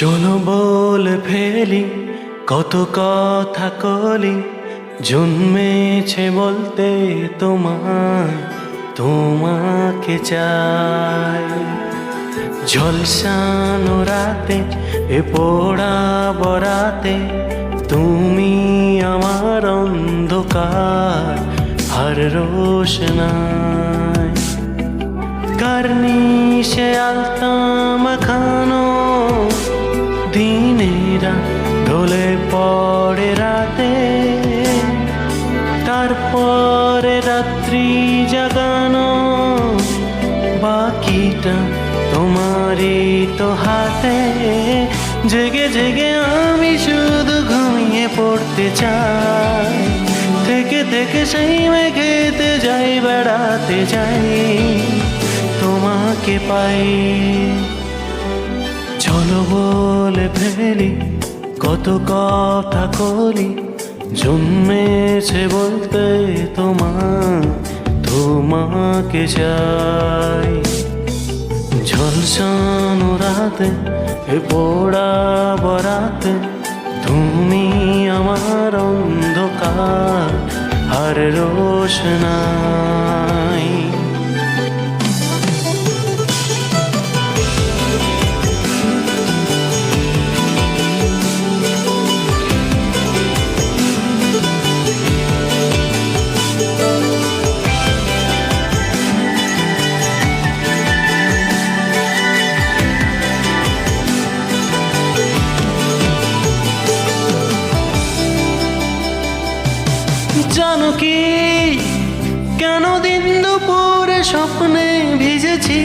চলো বলে ফেলি কত কথা কলি, জন্মেছে বলতে তোমায়, তোমাকে চাই। ঝলসানো রাতে এ পোড়া বরাতে, তুমি আমার অন্ধকার আর রোশনাই। কার্নিশে আলতা মাখানো দিনেরা ঢলে পড়ে রাতে, তারপরে রাত্রি জাগানো বাকিটা তোমারই তো হাতে। জেগে জেগে আমি শুধু ঘুমিয়ে পড়তে চাই, থেকে থেকে সেই মেঘেতে যাই, বেড়াতে যাই, তোমাকে পাই। চলো বলে ফেলি কত কথা কলি, জন্মেছে বলতে তোমাকে চাই। ঝলসানো রাতে এ পোড়া বরাতে, তুমি আমার অন্ধকার আর রোশনাই। জানো কি কেন দিন দুপুরে স্বপ্নে ভিজেছি,